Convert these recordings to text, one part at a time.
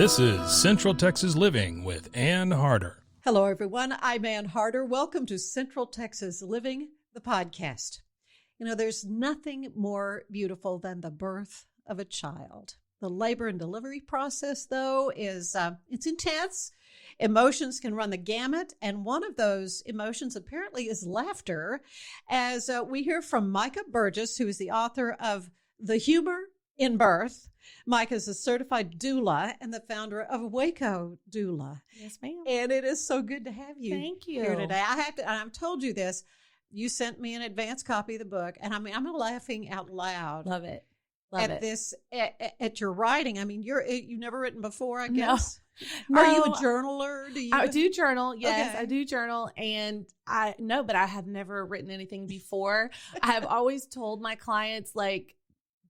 This is Central Texas Living with Ann Harder. Hello, everyone. I'm Ann Harder. Welcome to Central Texas Living, the podcast. You know, there's nothing more beautiful than the birth of a child. The labor and delivery process, though, is it's intense. Emotions can run the gamut, and one of those emotions apparently is laughter, as we hear from Micah Burgess, who is the author of The Humor in Birth. Micah is a certified doula and the founder of Waco Doula. Yes, ma'am. And it is so good to have you. Thank you. Here today. I've told you this. You sent me an advance copy of the book, and I'm laughing out loud. Love it. At your writing. I mean, you've never written before, I guess. No. Are you a journaler? I do journal. Yes, Okay. I do journal. And but I have never written anything before. I have always told my clients, like,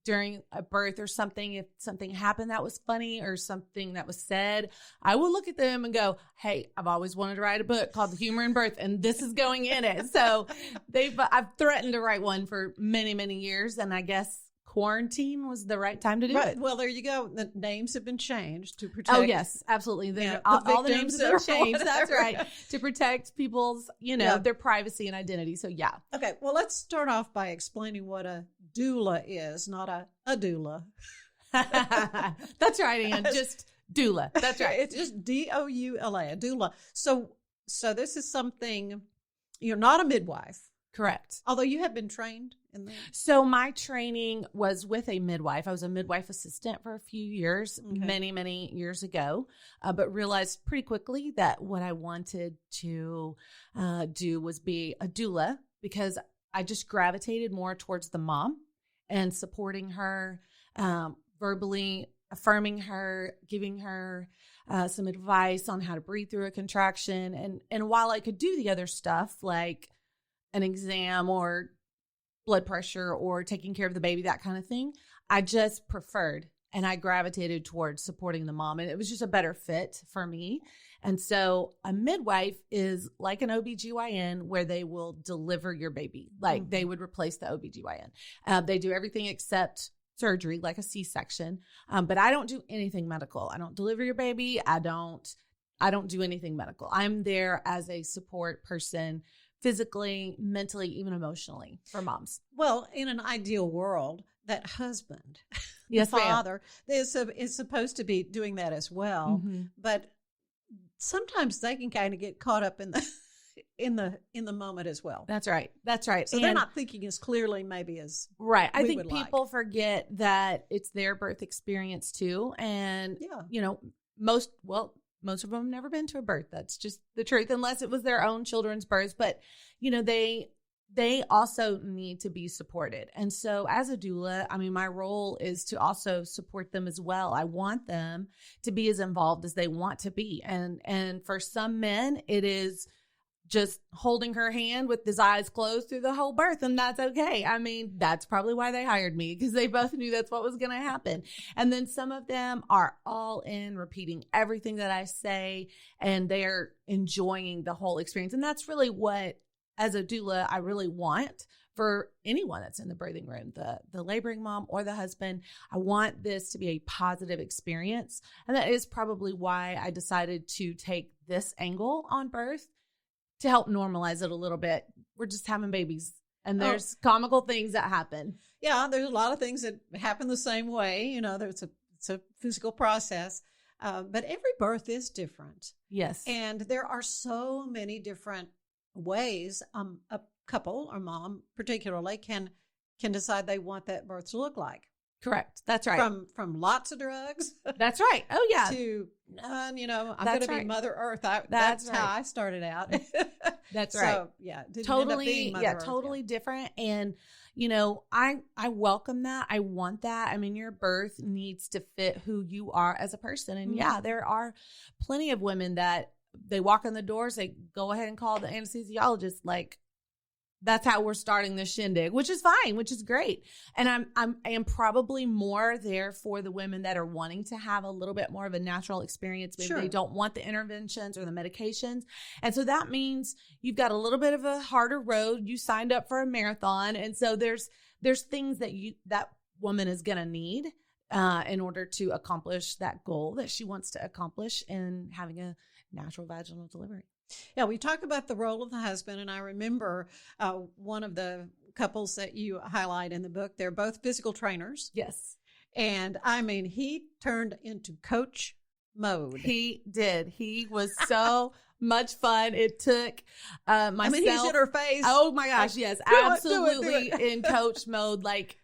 during a birth or something, if something happened that was funny or something that was said, I will look at them and go, hey, I've always wanted to write a book called The Humor in Birth, and this is going in it. So I've threatened to write one for many, many years. And I guess quarantine was the right time to do it. Well, there you go. The names have been changed to protect. Oh, yes, absolutely. The All the names have been changed. whatever. That's right. To protect people's, their privacy and identity. So, yeah. Okay. Well, let's start off by explaining what a doula is, not a doula. That's right, Ann. Just doula. That's right. It's just DOULA, a doula. So this is something, you're not a midwife. Correct. Although you have been trained in that. So my training was with a midwife. I was a midwife assistant for a few years, many, many years ago, but realized pretty quickly that what I wanted to do was be a doula, because I just gravitated more towards the mom and supporting her, verbally affirming her, giving her some advice on how to breathe through a contraction. And while I could do the other stuff like an exam or blood pressure or taking care of the baby, that kind of thing, I just preferred and I gravitated towards supporting the mom. And it was just a better fit for me. And so a midwife is like an OBGYN, where they will deliver your baby. Like they would replace the OBGYN. They do everything except surgery, like a C-section. But I don't do anything medical. I don't deliver your baby. I don't do anything medical. I'm there as a support person, physically, mentally, even emotionally, for moms. Well, in an ideal world, that husband, yes, the father, is supposed to be doing that as well. Mm-hmm. But sometimes they can kind of get caught up in the moment as well. That's right. That's right. So they're not thinking as clearly maybe as right. I we think would people like. Forget that it's their birth experience too, and most of them have never been to a birth. That's just the truth, unless it was their own children's births. But, they also need to be supported. And so as a doula, I mean, my role is to also support them as well. I want them to be as involved as they want to be. And for some men, it is just holding her hand with his eyes closed through the whole birth. And that's okay. I mean, that's probably why they hired me, because they both knew that's what was going to happen. And then some of them are all in, repeating everything that I say, and they're enjoying the whole experience. And that's really what, as a doula, I really want for anyone that's in the birthing room, the laboring mom or the husband. I want this to be a positive experience. And that is probably why I decided to take this angle on birth, to help normalize it a little bit. We're just having babies, and there's comical things that happen. Yeah, there's a lot of things that happen the same way. It's a physical process, but every birth is different. Yes. And there are so many different ways a couple or mom particularly can decide they want that birth to look like. Correct. That's right. From lots of drugs. That's right. Oh, yeah. To none, I'm going to be Mother Earth. That's how I started out. That's right. So, yeah. Totally. Yeah. Totally different. And, I welcome that. I want that. I mean, your birth needs to fit who you are as a person. And there are plenty of women that they walk in the doors, they go ahead and call the anesthesiologist, like, that's how we're starting this shindig, which is fine, which is great. And I am probably more there for the women that are wanting to have a little bit more of a natural experience. Maybe they don't want the interventions or the medications. And so that means you've got a little bit of a harder road. You signed up for a marathon. And so there's things that that woman is going to need in order to accomplish that goal that she wants to accomplish in having a natural vaginal delivery. Yeah, we talk about the role of the husband, and I remember one of the couples that you highlight in the book, they're both physical trainers. Yes. And I mean, he turned into coach mode. He did. He was so much fun. It took myself. I mean, he's in her face. Oh my gosh, yes, Do absolutely it. in coach mode. Like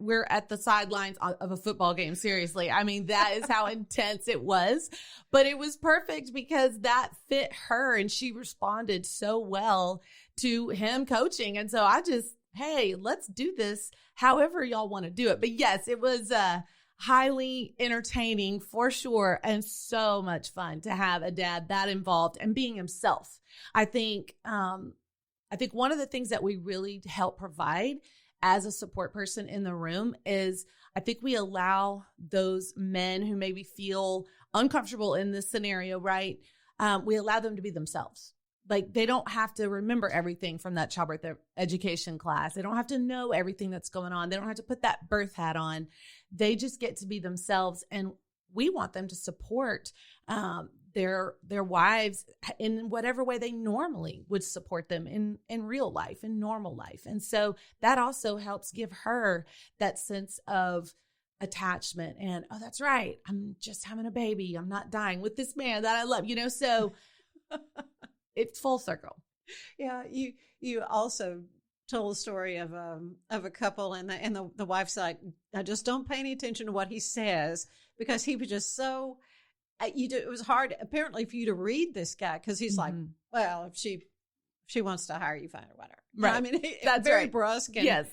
we're at the sidelines of a football game. Seriously. I mean, that is how intense it was. But it was perfect because that fit her and she responded so well to him coaching. And so I just, hey, let's do this however y'all want to do it. But yes, it was highly entertaining for sure, and so much fun to have a dad that involved and being himself. I think one of the things that we really help provide as a support person in the room is I think we allow those men who maybe feel uncomfortable in this scenario, right? We allow them to be themselves. Like they don't have to remember everything from that childbirth education class. They don't have to know everything that's going on. They don't have to put that birth hat on. They just get to be themselves. And we want them to support their wives in whatever way they normally would support them in real life, in normal life. And so that also helps give her that sense of attachment and, oh, that's right, I'm just having a baby. I'm not dying with this man that I love, so it's full circle. Yeah, you also told a story of a couple, and the wife's like, I just don't pay any attention to what he says because he was just so. It was hard apparently for you to read this guy because he's like, well, if she wants to hire you, fine or whatever. Right. I mean, that's very right. brusque. And,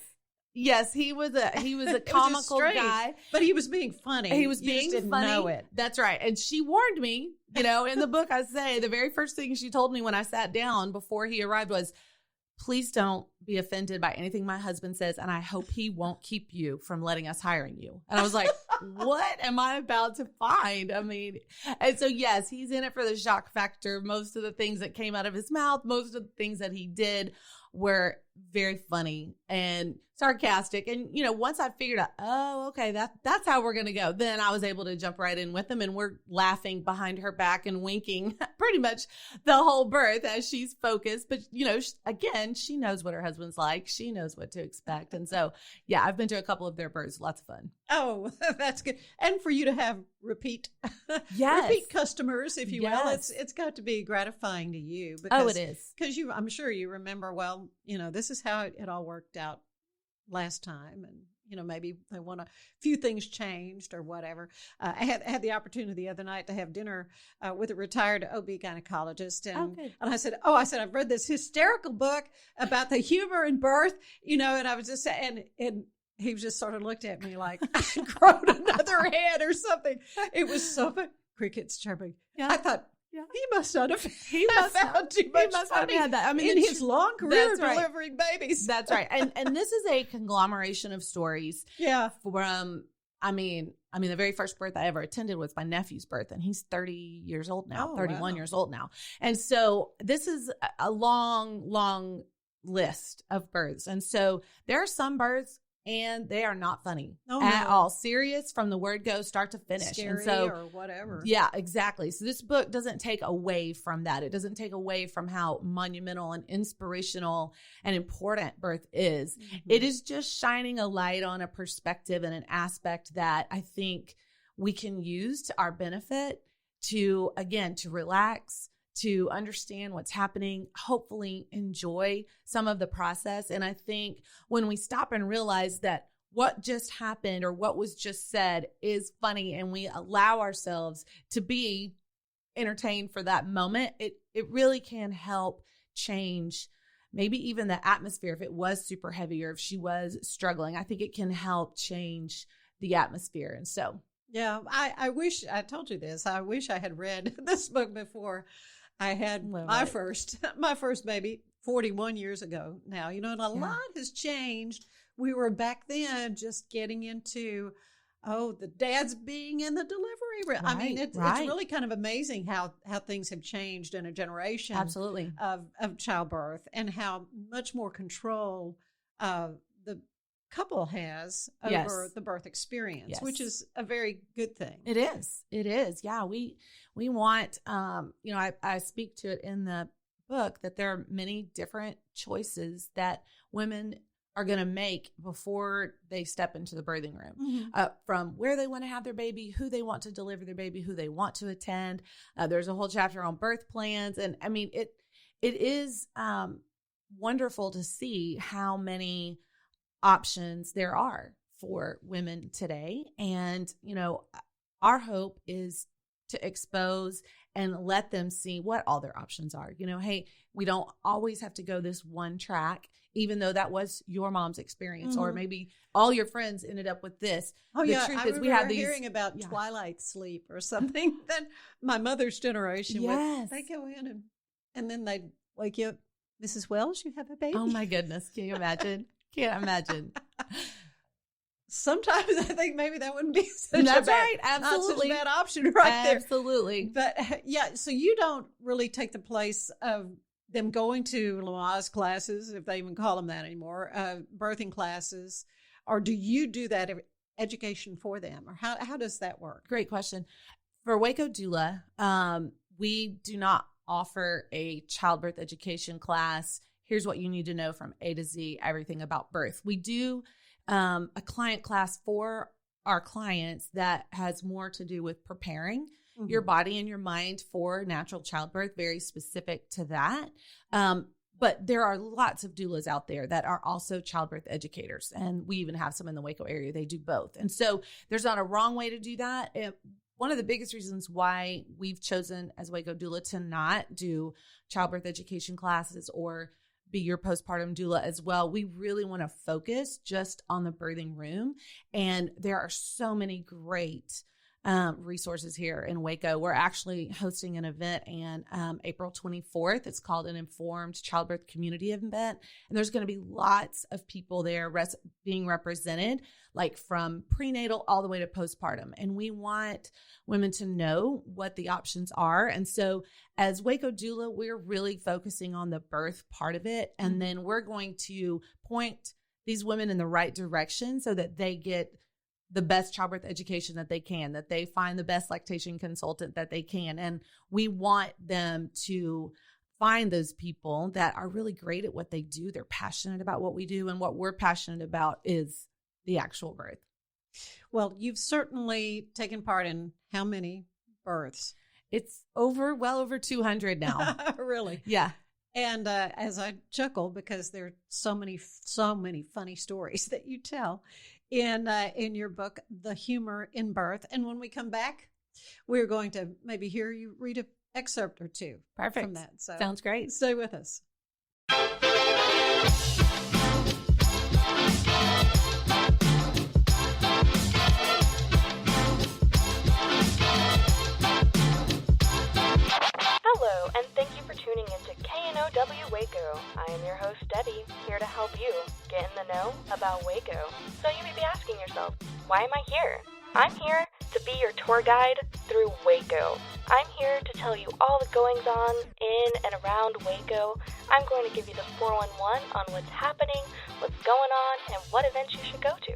Yes, he was a comical guy, but he was being funny. He was you being just didn't funny. know it. That's right. And she warned me, in the book I say the very first thing she told me when I sat down before he arrived was, please don't be offended by anything my husband says, and I hope he won't keep you from letting us hiring you. And I was like, what am I about to find? I mean, and so yes, he's in it for the shock factor. Most of the things that came out of his mouth, most of the things that he did were very funny and sarcastic. And, once I figured out, oh, okay, that's how we're going to go, then I was able to jump right in with them. And we're laughing behind her back and winking pretty much the whole birth as she's focused. But, again, she knows what her husband's like. She knows what to expect. And so, yeah, I've been to a couple of their births. Lots of fun. Oh, that's good. And for you to have repeat customers, if you will, it's got to be gratifying to you. Because, it is. Because I'm sure you remember, well, this is how it all worked out last time. And, maybe they want a few things changed or whatever. I had the opportunity the other night to have dinner with a retired OB gynecologist. And I said, I've read this hysterical book about the humor in birth, and I was just saying, and he just sort of looked at me like I grown another head or something. It was so fun. Crickets chirping. Yeah. I thought, he must not have found too much funny had that. I mean, in his long career delivering babies. That's right. And this is a conglomeration of stories. Yeah. From, I mean, the very first birth I ever attended was my nephew's birth, and he's 30 years old now, 31 years old now. And so this is a long, long list of births. And so there are some births and they are not funny at all. Serious from the word go, start to finish. Scary or whatever. Yeah, exactly. So this book doesn't take away from that. It doesn't take away from how monumental and inspirational and important birth is. Mm-hmm. It is just shining a light on a perspective and an aspect that I think we can use to our benefit to relax, to understand what's happening, hopefully enjoy some of the process. And I think when we stop and realize that what just happened or what was just said is funny and we allow ourselves to be entertained for that moment, it really can help change maybe even the atmosphere. If it was super heavy or if she was struggling, I think it can help change the atmosphere. And so, yeah, I wish I told you this. I wish I had read this book before I had my first baby 41 years ago now, and a lot has changed. We were back then just getting into, the dads being in the delivery room. I mean, it's really kind of amazing how things have changed in a generation. Absolutely. Of childbirth and how much more control the couple has over Yes. the birth experience, Yes. which is a very good thing. It is. It is. Yeah. We want, I speak to it in the book that there are many different choices that women are going to make before they step into the birthing room, from where they want to have their baby, who they want to deliver their baby, who they want to attend. There's a whole chapter on birth plans. And I mean, it is wonderful to see how many options there are for women today. And, our hope is to expose and let them see what all their options are. Hey, we don't always have to go this one track, even though that was your mom's experience, or maybe all your friends ended up with this. Oh, the yeah. truth I is we have these hearing about twilight sleep or something that my mother's generation would. They go in and then they'd wake you up. Mrs. Wells, you have a baby? Oh, my goodness. Can you imagine? Can't imagine. Sometimes I think maybe that wouldn't be such That's a bad, right. Absolutely. not such a bad option right there. Absolutely. But yeah, so you don't really take the place of them going to Lamaze classes, if they even call them that anymore, birthing classes, or do you do that education for them, or how does that work? Great question. For Waco Doula, we do not offer a childbirth education class. Here's what you need to know from A to Z, everything about birth. We do a client class for our clients that has more to do with preparing your body and your mind for natural childbirth, very specific to that. But there are lots of doulas out there that are also childbirth educators. And we even have some in the Waco area. They do both. And so there's not a wrong way to do that. One of the biggest reasons why we've chosen as Waco Doula to not do childbirth education classes or be your postpartum doula as well, we really want to focus just on the birthing room. And there are so many great resources here in Waco. We're actually hosting an event on April 24th. It's called an Informed Childbirth Community event. And there's going to be lots of people there being represented, like from prenatal all the way to postpartum. And we want women to know what the options are. And so as Waco Doula, we're really focusing on the birth part of it. And then we're going to point these women in the right direction so that they get the best childbirth education that they can, that they find the best lactation consultant that they can. And we want them to find those people that are really great at what they do. They're passionate about what we do. And what we're passionate about is the actual birth. Well, you've certainly taken part in how many births? It's well over 200 now. Really? Yeah. And as I chuckle, because there are so many funny stories that you tell in your book, The Humor in Birth. And when we come back, we're going to maybe hear you read an excerpt or two. Perfect. From that. So sounds great. Stay with us. Hello, and thank you for tuning into KNOW Waco. I am your host, Debbie, here to help you get in the know about Waco. So you may be asking yourself, why am I here? I'm here to be your tour guide through Waco. I'm here to tell you all the goings-on in and around Waco. I'm going to give you the 411 on what's happening, what's going on, and what events you should go to.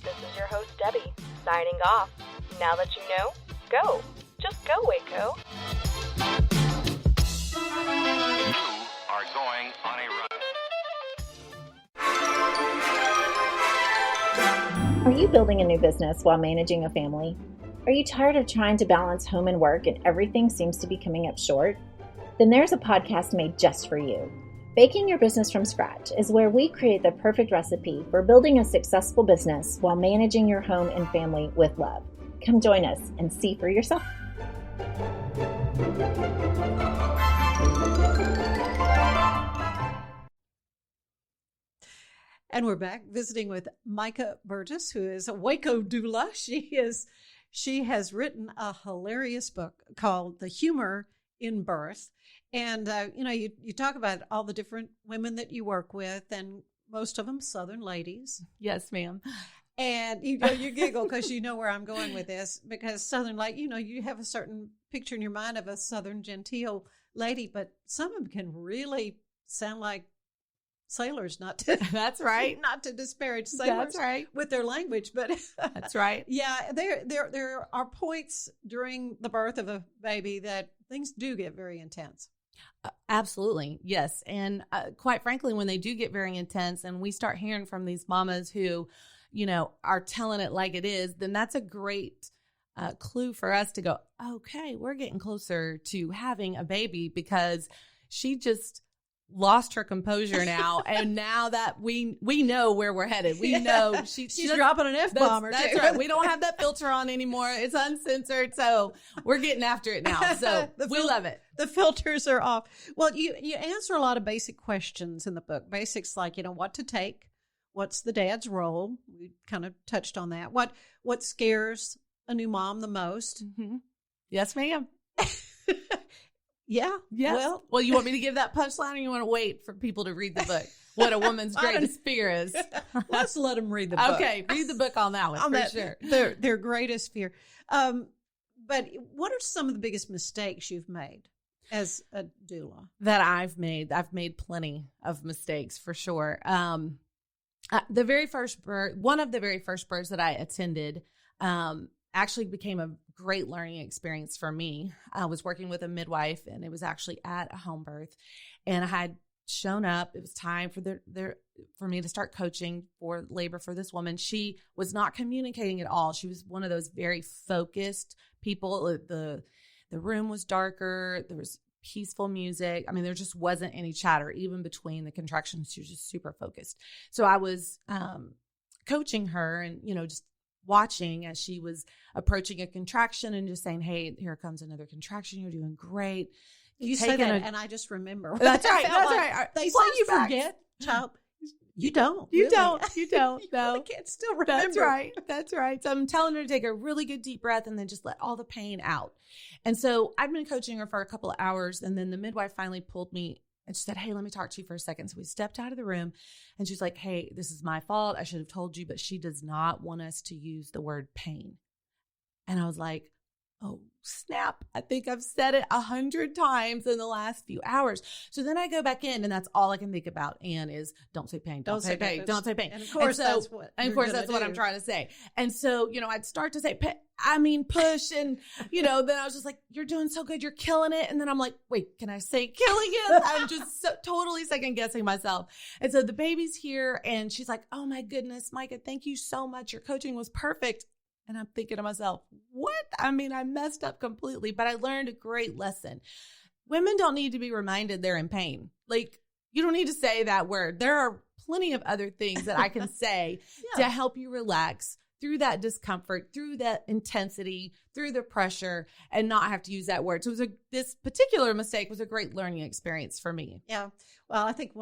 This is your host, Debbie, signing off. Now that you know, go. Just go, Waco. You are going on a run. Are you building a new business while managing a family? Are you tired of trying to balance home and work and everything seems to be coming up short? Then there's a podcast made just for you. Baking Your Business from Scratch is where we create the perfect recipe for building a successful business while managing your home and family with love. Come join us and see for yourself. And we're back visiting with Micah Burgess, who is a Waco doula. She has written a hilarious book called The Humor in Birth. And, you talk about all the different women that you work with, and most of them Southern ladies. Yes, ma'am. And, you giggle because you know where I'm going with this, because Southern, you have a certain picture in your mind of a Southern genteel lady, but some of them can really sound like sailors, not to That's right. not to disparage sailors That's right. with their language, but That's right. yeah, there are points during the birth of a baby that things do get very intense. Absolutely. Yes. And quite frankly, when they do get very intense and we start hearing from these mamas who, are telling it like it is, then that's a great clue for us to go, okay, we're getting closer to having a baby because she just lost her composure now. And now that we know where we're headed, we know she's dropping an F-bomb or That's two. right. We don't have that filter on anymore. It's uncensored. So we're getting after it now. So we love it. The filters are off. Well, you answer a lot of basic questions in the book. Basics like, what to take, what's the dad's role. We kind of touched on that. What scares a new mom the most? Mm-hmm. Yes, ma'am. Yeah. Yes. Well, you want me to give that punchline, or you want to wait for people to read the book? What a woman's greatest fear is. Let's let them read the book. Okay, read the book on that one for sure. Their greatest fear. But what are some of the biggest mistakes you've made as a doula? That I've made plenty of mistakes for sure. The very first birth, one of the very first births that I attended, actually became a great learning experience for me. I was working with a midwife, and it was actually at a home birth, and I had shown up. It was time for me to start coaching for labor for this woman. She was not communicating at all. She was one of those very focused people. The room was darker. There was peaceful music. I mean, there just wasn't any chatter, even between the contractions. She was just super focused. So I was coaching her and, just watching as she was approaching a contraction and just saying, hey, here comes another contraction. You're doing great. You say that, and I just remember. That's right. That's right. They say you forget, child. You don't. You really. don't. You don't. You no. really can't still remember. That's right. That's right. So I'm telling her to take a really good deep breath and then just let all the pain out. And so I'd been coaching her for a couple of hours, and then the midwife finally pulled me and she said, hey, let me talk to you for a second. So we stepped out of the room, and she's like, hey, this is my fault. I should have told you, but she does not want us to use the word pain. And I was like, oh, snap. I think I've said it 100 times in the last few hours. So then I go back in, and that's all I can think about, Anne, is don't say pain, don't say pain, don't say pain. And of course, that's what I'm trying to say. And so, I'd start to say, push. And, then I was just like, you're doing so good. You're killing it. And then I'm like, wait, can I say killing it? I'm just totally second guessing myself. And so the baby's here, and she's like, oh my goodness, Micah, thank you so much. Your coaching was perfect. And I'm thinking to myself, what? I mean, I messed up completely, but I learned a great lesson. Women don't need to be reminded they're in pain. Like, you don't need to say that word. There are plenty of other things that I can say to help you relax through that discomfort, through that intensity, through the pressure, and not have to use that word. So this particular mistake was a great learning experience for me. Yeah. Well, I think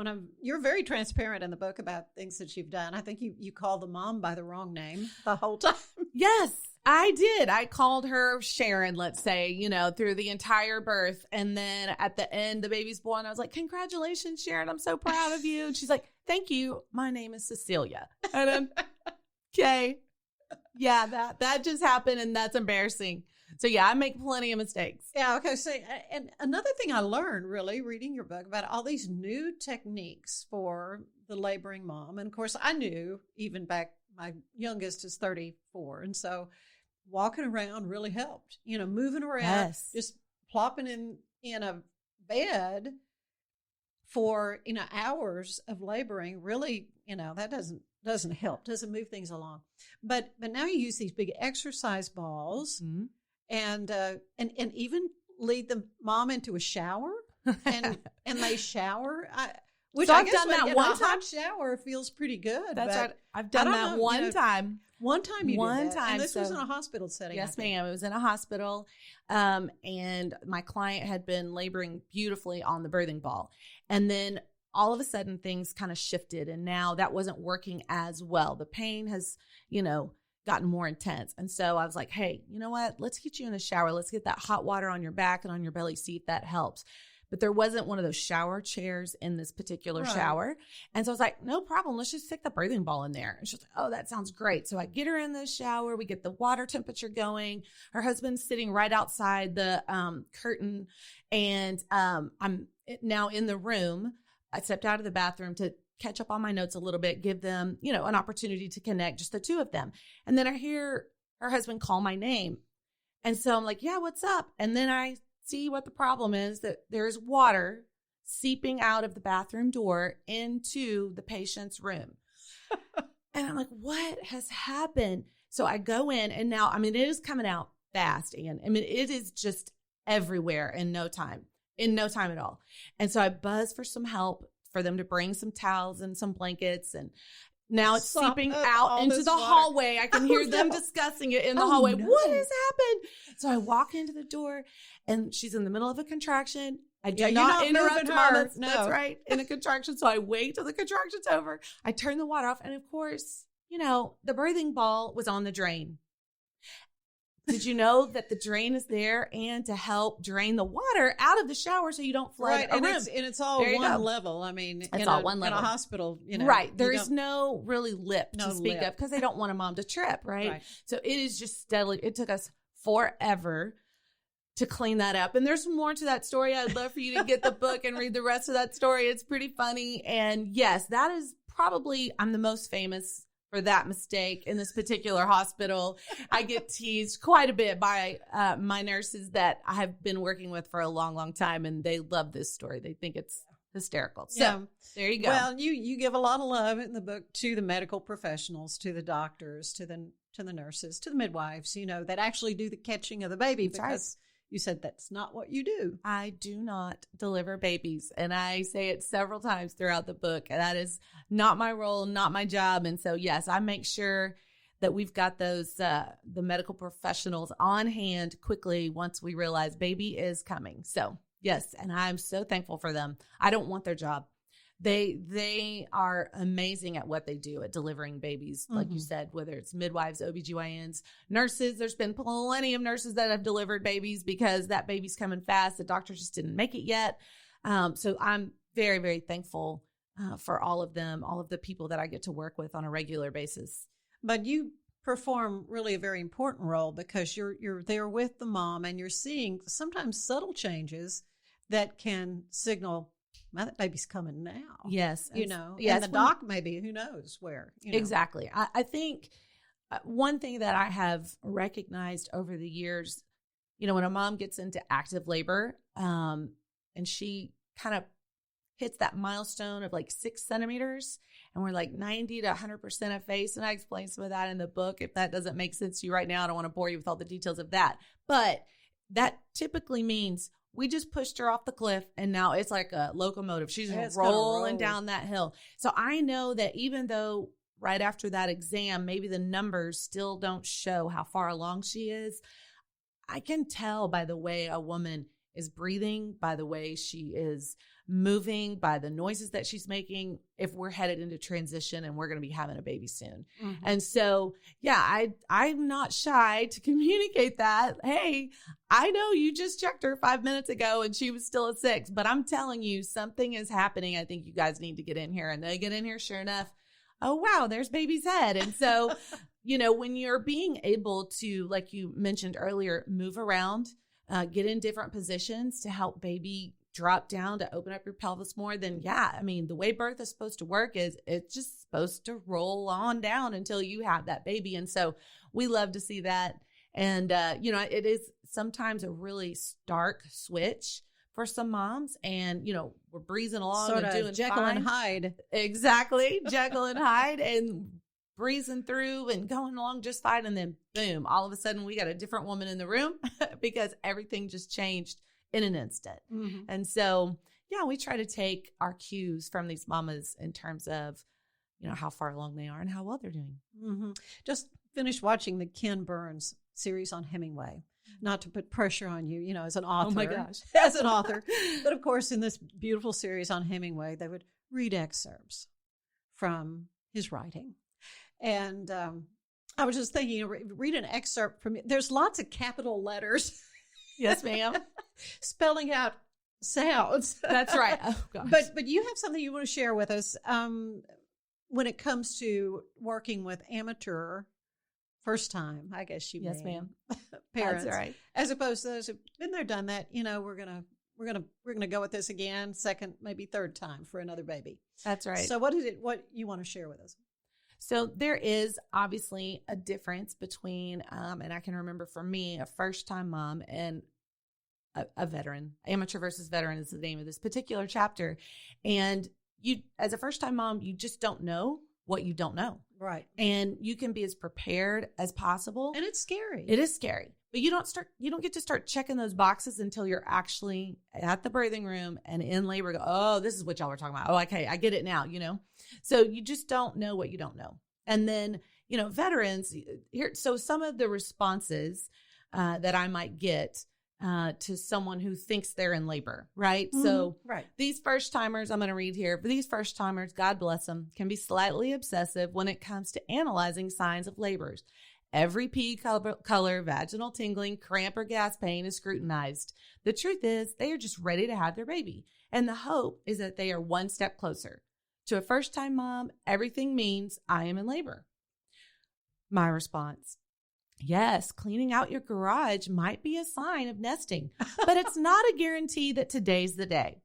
you're very transparent in the book about things that you've done. I think you called the mom by the wrong name the whole time. Yes, I did. I called her Sharon, let's say, through the entire birth. And then at the end, the baby's born. I was like, congratulations, Sharon. I'm so proud of you. And she's like, thank you. My name is Cecilia. And I'm, okay. Yeah, that just happened, and that's embarrassing. So yeah, I make plenty of mistakes. Yeah, okay. So, and another thing I learned really reading your book about all these new techniques for the laboring mom. And of course, I knew even back, my youngest is 34. And so walking around really helped, moving around, just plopping in a bed for, hours of laboring really, that doesn't help, doesn't move things along. But now you use these big exercise balls and even lead the mom into a shower and they shower. Which so I I've guess done that one time. Hot shower feels pretty good. That's right. I've done that one time. One time you did that. Time. And this was in a hospital setting. Yes, ma'am. It was in a hospital. And my client had been laboring beautifully on the birthing ball. And then all of a sudden things kind of shifted, and now that wasn't working as well. The pain has, gotten more intense. And so I was like, hey, you know what? Let's get you in a shower. Let's get that hot water on your back and on your belly, see if that helps. But there wasn't one of those shower chairs in this particular shower. And so I was like, no problem. Let's just stick the birthing ball in there. And she's like, oh, that sounds great. So I get her in the shower. We get the water temperature going. Her husband's sitting right outside the curtain. And I'm now in the room. I stepped out of the bathroom to catch up on my notes a little bit, give them, an opportunity to connect, just the two of them. And then I hear her husband call my name. And so I'm like, yeah, what's up? And then I see what the problem is, that there's water seeping out of the bathroom door into the patient's room. And I'm like, what has happened? So I go in, and now, it is coming out fast, and it is just everywhere in no time at all. And so I buzz for some help, for them to bring some towels and some blankets, and now it's seeping out into the hallway. I can hear them discussing it in the hallway. No. What has happened? So I walk into the door, and she's in the middle of a contraction. I do not interrupt her. No. That's right. In a contraction. So I wait till the contraction's over. I turn the water off. And of course, the birthing ball was on the drain. Did you know that the drain is there and to help drain the water out of the shower so you don't flood a room? And it's all one level. It's all one level. In a hospital, Right. There is no really lip to speak of, because they don't want a mom to trip, right? So it is just steadily. It took us forever to clean that up. And there's more to that story. I'd love for you to get the book and read the rest of that story. It's pretty funny. And yes, that is probably, I'm the most famous for that mistake in this particular hospital. I get teased quite a bit by my nurses that I have been working with for a long, long time. And they love this story. They think it's hysterical. So there you go. Well, you give a lot of love in the book to the medical professionals, to the doctors, to the nurses, to the midwives, that actually do the catching of the baby. That's because you said that's not what you do. I do not deliver babies. And I say it several times throughout the book. And that is not my role, not my job. And so, yes, I make sure that we've got those, the medical professionals on hand quickly once we realize baby is coming. So, yes. And I'm so thankful for them. I don't want their job. They are amazing at what they do at delivering babies, like you said, whether it's midwives, OBGYNs, nurses. There's been plenty of nurses that have delivered babies because that baby's coming fast. The doctor just didn't make it yet. So I'm very, very thankful for all of them, all of the people that I get to work with on a regular basis. But you perform really a very important role because you're there with the mom, and you're seeing sometimes subtle changes that can signal, that baby's coming now. Yes. Yes, and the doc maybe, who knows where. Exactly. I think one thing that I have recognized over the years, when a mom gets into active labor, and she kind of hits that milestone of like 6 centimeters, and we're like 90 to 100% of face. And I explain some of that in the book. If that doesn't make sense to you right now, I don't want to bore you with all the details of that. But that typically means we just pushed her off the cliff, and now it's like a locomotive. She's rolling down that hill. So I know that even though right after that exam, maybe the numbers still don't show how far along she is, I can tell by the way a woman is breathing, by the way she is moving, by the noises that she's making, if we're headed into transition and we're going to be having a baby soon. And so, I'm not shy to communicate that. Hey, I know you just checked her 5 minutes ago and she was still at 6, but I'm telling you, something is happening. I think you guys need to get in here. And they get in here, sure enough, oh, wow, there's baby's head. And so, when you're being able to, like you mentioned earlier, move around, get in different positions to help baby drop down, to open up your pelvis more, then the way birth is supposed to work is it's just supposed to roll on down until you have that baby. And so we love to see that. And, it is sometimes a really stark switch for some moms, and, we're breezing along sort and doing Jekyll fine. and Hyde. Exactly. Jekyll and Hyde, and breezing through and going along just fine. And then boom, all of a sudden we got a different woman in the room because everything just changed in an instant. And so, we try to take our cues from these mamas in terms of, how far along they are and how well they're doing. Just finished watching the Ken Burns series on Hemingway. Not to put pressure on you, as an author. Oh my gosh. As an author. But of course, in this beautiful series on Hemingway, they would read excerpts from his writing. And I was just thinking, read an excerpt from, there's lots of capital letters. Yes, ma'am. Spelling out sounds. That's right. Oh, gosh. But you have something you want to share with us when it comes to working with amateur first time, I guess you yes, mean, ma'am. parents. That's right. As opposed to those who've been there, done that, we're going to we're gonna go with this again, second, maybe third time for another baby. That's right. So what you want to share with us? So there is obviously a difference between, and I can remember for me, a first-time mom and a veteran. Amateur versus veteran is the name of this particular chapter. And you, as a first-time mom, you just don't know what you don't know. Right. And you can be as prepared as possible. And it's scary. It is scary. But you don't get to start checking those boxes until you're actually at the birthing room and in labor. Go, oh, this is what y'all were talking about. Oh, okay, I get it now, So you just don't know what you don't know. And then, veterans, here, so some of the responses that I might get to someone who thinks they're in labor, right? Mm-hmm. So these first timers, I'm going to read here, but these first timers, God bless them, can be slightly obsessive when it comes to analyzing signs of labors. Every pee, color, vaginal tingling, cramp, or gas pain is scrutinized. The truth is they are just ready to have their baby. And the hope is that they are one step closer. To a first-time mom, everything means I am in labor. My response: yes, cleaning out your garage might be a sign of nesting, but it's not a guarantee that today's the day.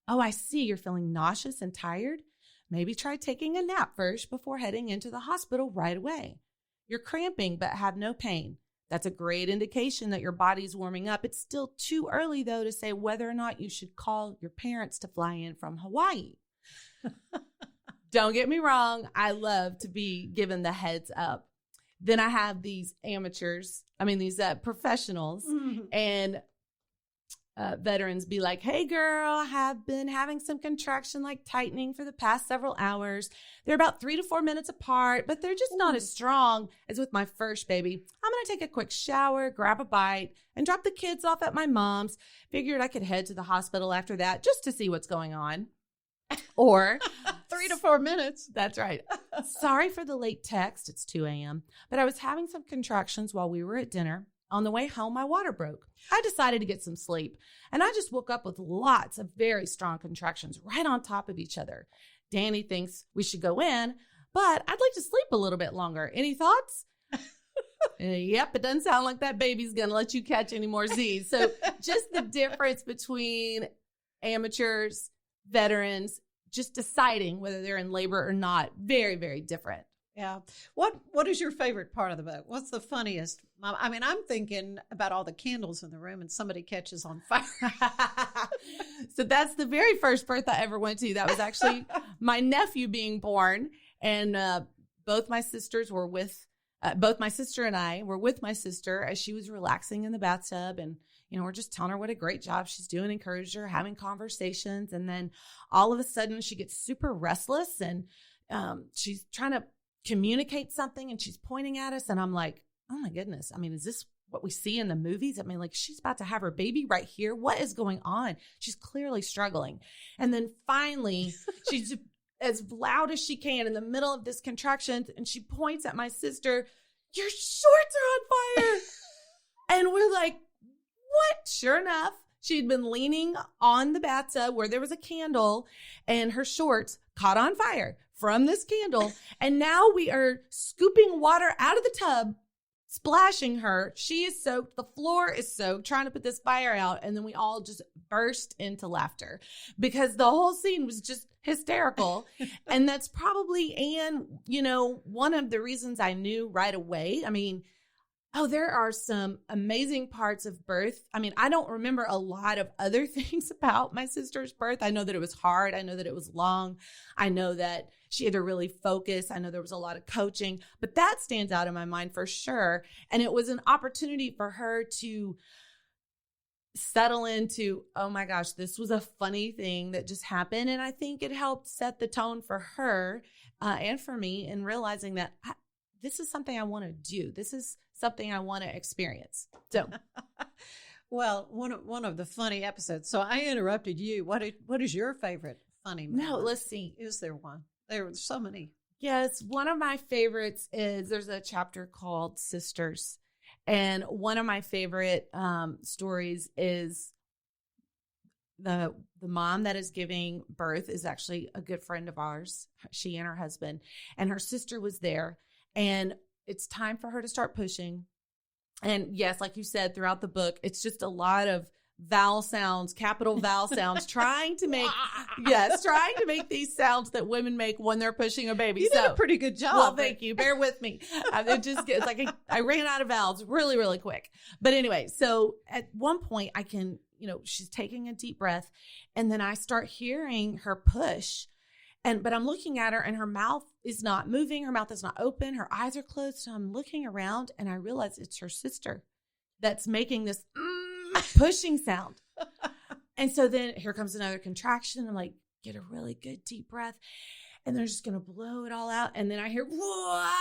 Oh, I see you're feeling nauseous and tired. Maybe try taking a nap first before heading into the hospital right away. You're cramping but have no pain. That's a great indication that your body's warming up. It's still too early, though, to say whether or not you should call your parents to fly in from Hawaii. Don't get me wrong. I love to be given the heads up. Then I have these professionals and veterans be like, hey, girl, I have been having some contraction like tightening for the past several hours. They're about 3 to 4 minutes apart, but they're just not as strong as with my first baby. I'm going to take a quick shower, grab a bite, and drop the kids off at my mom's. Figured I could head to the hospital after that just to see what's going on. Or 3 to 4 minutes. That's right. Sorry for the late text. It's 2 a.m. But I was having some contractions while we were at dinner. On the way home, my water broke. I decided to get some sleep, and I just woke up with lots of very strong contractions right on top of each other. Danny thinks we should go in, but I'd like to sleep a little bit longer. Any thoughts? Yep, it doesn't sound like that baby's going to let you catch any more Z's. So just the difference between amateurs, veterans, just deciding whether they're in labor or not. Very, very different. Yeah. What is your favorite part of the book? What's the funniest? I mean, I'm thinking about all the candles in the room and somebody catches on fire. So that's the very first birth I ever went to. That was actually my nephew being born. And both my sisters were with, both my sister and I were with my sister as she was relaxing in the bathtub. And, we're just telling her what a great job she's doing, encouraged her, having conversations. And then all of a sudden she gets super restless and she's trying to communicate something and she's pointing at us. And I'm like, oh my goodness. I mean, is this what we see in the movies? I mean, like, she's about to have her baby right here. What is going on? She's clearly struggling. And then finally, she's as loud as she can in the middle of this contraction. And she points at my sister, your shorts are on fire. And we're like, what? Sure enough, she'd been leaning on the bathtub where there was a candle and her shorts caught on fire from this candle. And now we are scooping water out of the tub, splashing her. She is soaked. The floor is soaked, trying to put this fire out. And then we all just burst into laughter because the whole scene was just hysterical. And that's probably, Anne, one of the reasons I knew right away. I mean, there are some amazing parts of birth. I mean, I don't remember a lot of other things about my sister's birth. I know that it was hard. I know that it was long. I know that she had to really focus. I know there was a lot of coaching, but that stands out in my mind for sure. And it was an opportunity for her to settle into, oh my gosh, this was a funny thing that just happened. And I think it helped set the tone for her and for me in realizing that this is something I want to do. This is something I want to experience. So, well, one of the funny episodes. So I interrupted you. What is your favorite funny moment? No, let's see. Is there one? There were so many. Yes, one of my favorites is there's a chapter called Sisters, and one of my favorite stories is the mom that is giving birth is actually a good friend of ours. She and her husband, and her sister was there. And it's time for her to start pushing. And yes, like you said, throughout the book, it's just a lot of vowel sounds, capital vowel sounds, trying to make these sounds that women make when they're pushing a baby. You did a pretty good job. Well, thank you. Bear with me. It just gets like I ran out of vowels really, really quick. But anyway, so at one point I can, she's taking a deep breath, and then I start hearing her push. But I'm looking at her, and her mouth is not moving. Her mouth is not open. Her eyes are closed. So I'm looking around, and I realize it's her sister that's making this pushing sound. And so then here comes another contraction. I'm like, get a really good deep breath. And they're just going to blow it all out. And then I hear, "What?"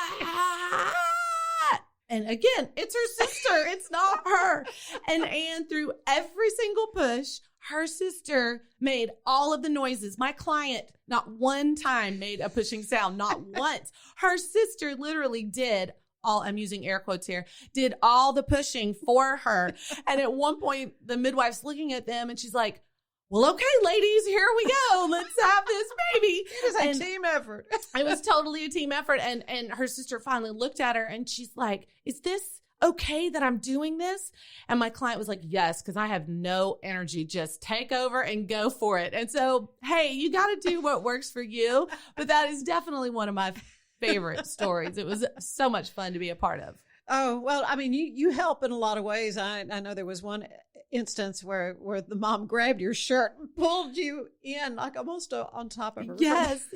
And again, it's her sister. It's not her. And through every single push, her sister made all of the noises. My client, not one time made a pushing sound, not once. Her sister literally did I'm using air quotes here, did all the pushing for her. And at one point, the midwife's looking at them and she's like, well, okay, ladies, here we go. Let's have this baby. It was a team effort. It was totally a team effort. And her sister finally looked at her and she's like, is this okay that I'm doing this? And my client was like, yes, because I have no energy. Just take over and go for it. And so, hey, you got to do what works for you. But that is definitely one of my favorite stories. It was so much fun to be a part of. Oh, well, I mean, you help in a lot of ways. I know there was one instance where the mom grabbed your shirt and pulled you in like almost on top of her. Yes.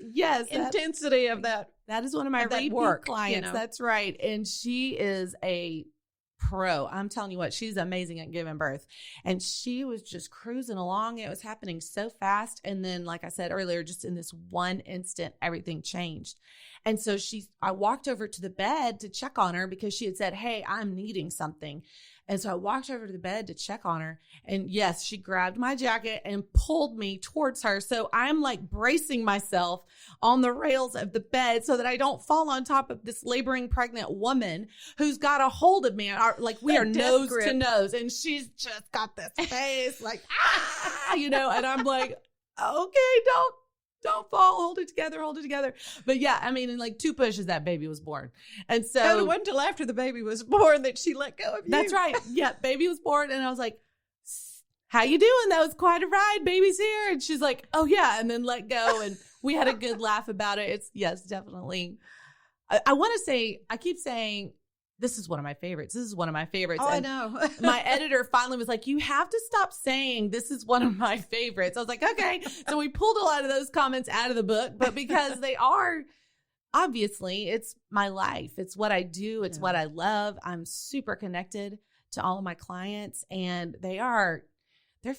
Intensity of that. That is one of my repeat clients. That's right. And she is a pro. I'm telling you what, she's amazing at giving birth. And she was just cruising along. It was happening so fast. And then, like I said earlier, just in this one instant, everything changed. And so I walked over to the bed to check on her because she had said, hey, I'm needing something. And so I walked over to the bed to check on her. And yes, she grabbed my jacket and pulled me towards her. So I'm like bracing myself on the rails of the bed so that I don't fall on top of this laboring pregnant woman who's got a hold of me. Like we are nose to nose. And she's just got this face like, and I'm like, okay, don't fall, hold it together. But yeah, I mean, in like 2 pushes, that baby was born. And so it wasn't until after the baby was born that she let go of you. That's right. Yeah, baby was born. And I was like, how you doing? That was quite a ride. Baby's here. And she's like, oh yeah. And then let go. And we had a good laugh about it. Yes, definitely. I want to say, I keep saying, this is one of my favorites. This is one of my favorites. Oh, I know. My editor finally was like, you have to stop saying this is one of my favorites. I was like, okay. So we pulled a lot of those comments out of the book, but because they are, obviously, it's my life. It's what I do. It's what I love. I'm super connected to all of my clients, and they're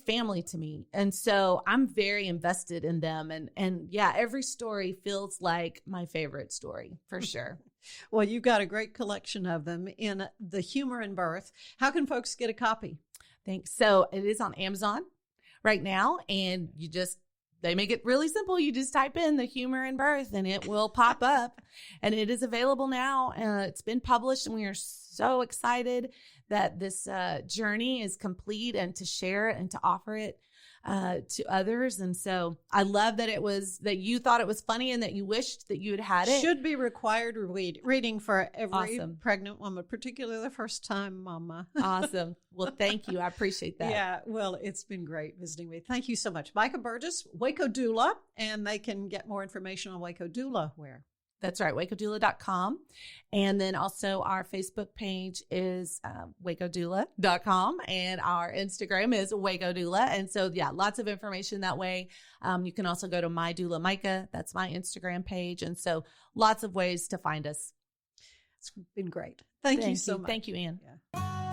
family to me. And so I'm very invested in them. And yeah, every story feels like my favorite story for sure. Well, you've got a great collection of them in The Humor in Birth. How can folks get a copy? Thanks. So it is on Amazon right now, and they make it really simple. You just type in The Humor in Birth and it will pop up, and it is available now. It's been published, and we are so excited that this journey is complete, and to share it and to offer it to others. And so I love that that you thought it was funny and that you wished that you had it. Should be required reading for every pregnant woman, particularly the first time mama. Awesome. Well, thank you. I appreciate that. Yeah. Well, it's been great visiting with you. Thank you so much. Micah Burgess, Waco Doula, and they can get more information on Waco Doula where? That's right, wacodoula.com. And then also our Facebook page is wacodoula.com, and our Instagram is Waco Doula. And so, yeah, lots of information that way. You can also go to My Doula Micah. That's my Instagram page. And so lots of ways to find us. It's been great. Thank you so much. Thank you, Ann. Yeah.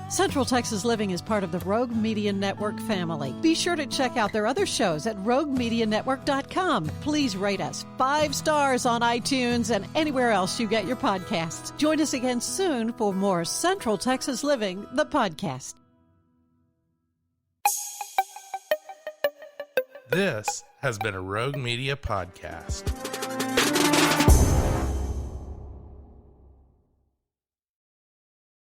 Central Texas Living is part of the Rogue Media Network family. Be sure to check out their other shows at roguemedianetwork.com. Please rate us 5 stars on iTunes and anywhere else you get your podcasts. Join us again soon for more Central Texas Living, the podcast. This has been a Rogue Media podcast.